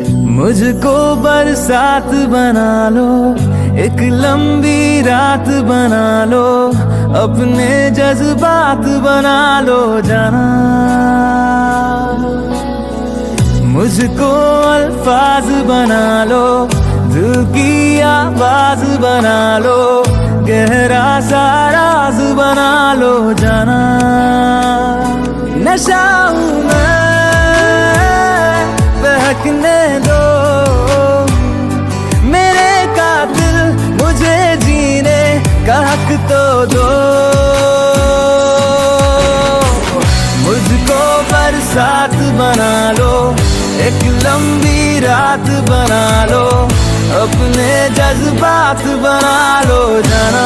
मुझको बरसात बना लो, एक लंबी रात बना लो, अपने जज्बात बना लो जाना। मुझको अल्फाज बना लो, दिल की आवाज बना लो, गहरा सा राज बना लो जाना। नशा हूं मैं, बहकने दो मेरे कातिल, मुझे जीने का हक तो दो। मुझको बरसात बना लो, एक लंबी रात बना लो, अपने जज्बात बना लो जाना।